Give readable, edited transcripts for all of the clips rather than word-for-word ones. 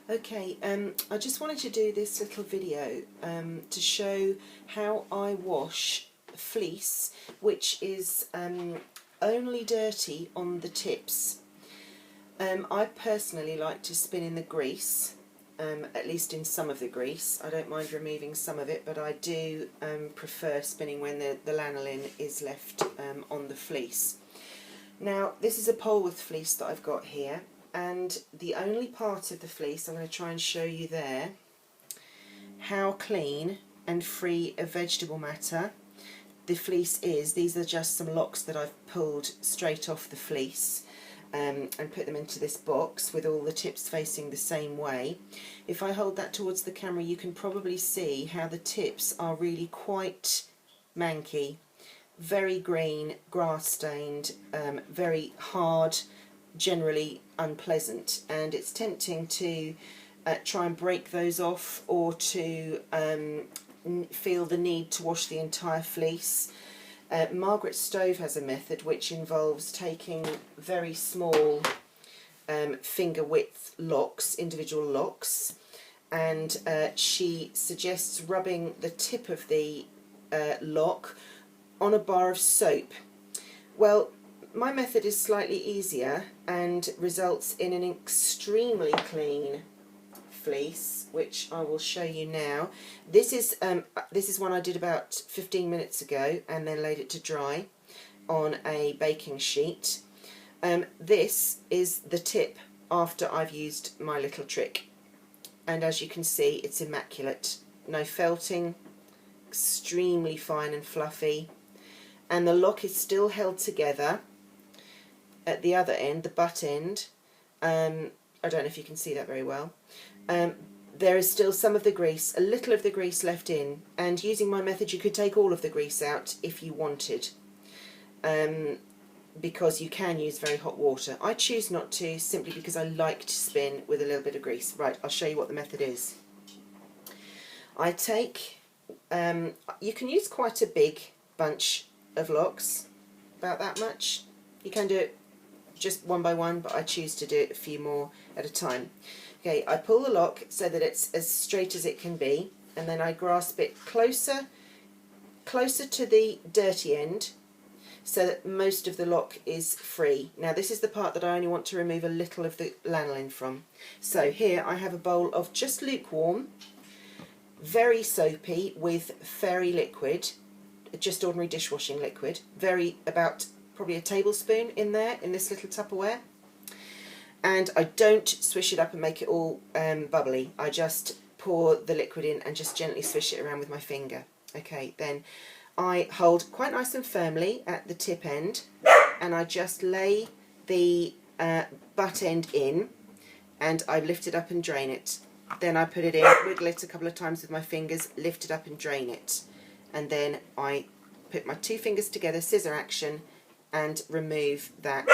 Okay, I just wanted to do this little video to show how I wash fleece, which is only dirty on the tips. I personally like to spin in the grease, at least in some of the grease. I don't mind removing some of it, but I do prefer spinning when the lanolin is left on the fleece. Now, this is a Polwarth fleece that I've got here, and the only part of the fleece, I'm going to try and show you there, how clean and free of vegetable matter the fleece is. These are just some locks that I've pulled straight off the fleece and put them into this box with all the tips facing the same way. If I hold that towards the camera, you can probably see how the tips are really quite manky, very green, grass stained, very hard, generally unpleasant, and it's tempting to try and break those off or to feel the need to wash the entire fleece. Margaret Stove has a method which involves taking very small finger width locks, individual locks, and she suggests rubbing the tip of the lock on a bar of soap. Well, my method is slightly easier and results in an extremely clean fleece, which I will show you now. This is one I did about 15 minutes ago and then laid it to dry on a baking sheet. This is the tip after I've used my little trick, and as you can see, it's immaculate. No felting, extremely fine and fluffy, and the lock is still held together at the other end, the butt end. I don't know if you can see that very well. There is still some of the grease, a little of the grease left in, and using my method you could take all of the grease out if you wanted, because you can use very hot water. I choose not to, simply because I like to spin with a little bit of grease. Right, I'll show you what the method is. I take, you can use quite a big bunch of locks, about that much. You can do it just one by one, but I choose to do it a few more at a time. Okay, I pull the lock so that it's as straight as it can be, and then I grasp it closer to the dirty end so that most of the lock is free. Now, this is the part that I only want to remove a little of the lanolin from. So here I have a bowl of just lukewarm, very soapy with fairy liquid, just ordinary dishwashing liquid, about probably a tablespoon in there, in this little Tupperware. And I don't swish it up and make it all bubbly. I just pour the liquid in and just gently swish it around with my finger. Okay, then I hold quite nice and firmly at the tip end, and I just lay the butt end in, and I lift it up and drain it. Then I put it in, wiggle it a couple of times with my fingers, lift it up and drain it. And then I put my two fingers together, scissor action, and remove that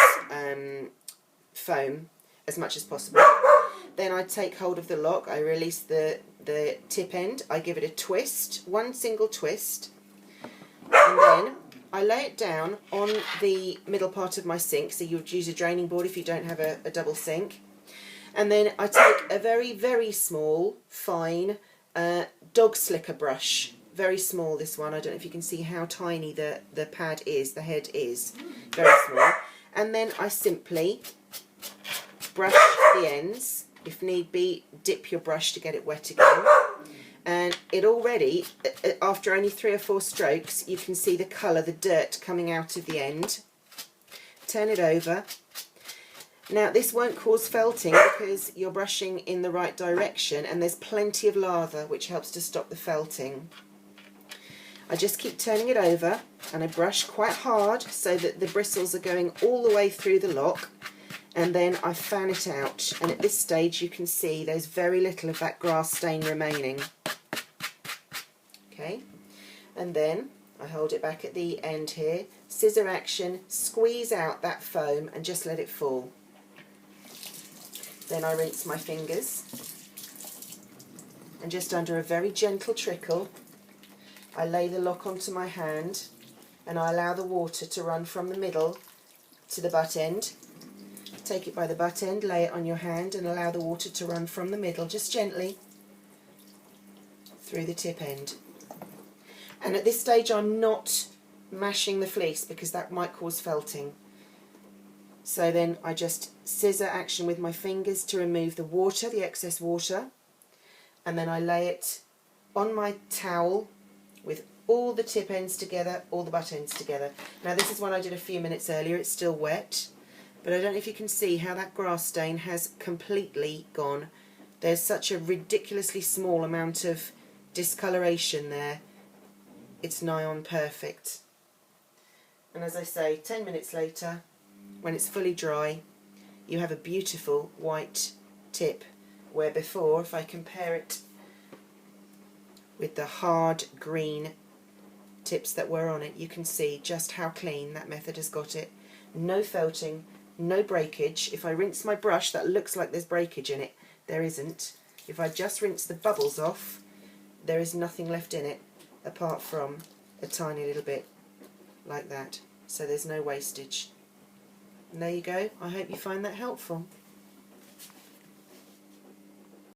foam as much as possible. Then I take hold of the lock, I release the tip end, I give it a twist, one single twist, and then I lay it down on the middle part of my sink. So you would use a draining board if you don't have a double sink. And then I take a very, very small, fine dog slicker brush. Very small, this one. I don't know if you can see how tiny the pad is, the head is. Very small. And then I simply brush the ends. If need be, dip your brush to get it wet again. And it already, after only 3 or 4 strokes, you can see the colour, the dirt coming out of the end. Turn it over. Now, this won't cause felting because you're brushing in the right direction, and there's plenty of lather which helps to stop the felting. I just keep turning it over, and I brush quite hard so that the bristles are going all the way through the lock, and then I fan it out, and at this stage you can see there's very little of that grass stain remaining. Okay, and then I hold it back at the end here, scissor action, squeeze out that foam and just let it fall. Then I rinse my fingers, and just under a very gentle trickle I lay the lock onto my hand, and I allow the water to run from the middle to the butt end. take it by the butt end, lay it on your hand and allow the water to run from the middle, just gently, through the tip end. And at this stage I'm not mashing the fleece because that might cause felting. So then I just scissor action with my fingers to remove the water, the excess water, and then I lay it on my towel with all the tip ends together, all the butt ends together. Now this is one I did a few minutes earlier, it's still wet, but I don't know if you can see how that grass stain has completely gone. There's such a ridiculously small amount of discoloration there. It's nigh on perfect. And as I say, 10 minutes later, when it's fully dry, you have a beautiful white tip, where before, if I compare it with the hard green tips that were on it, you can see just how clean that method has got it. No felting, no breakage. If I rinse my brush, that looks like there's breakage in it. There isn't. If I just rinse the bubbles off, there is nothing left in it apart from a tiny little bit like that. So there's no wastage. And there you go. I hope you find that helpful.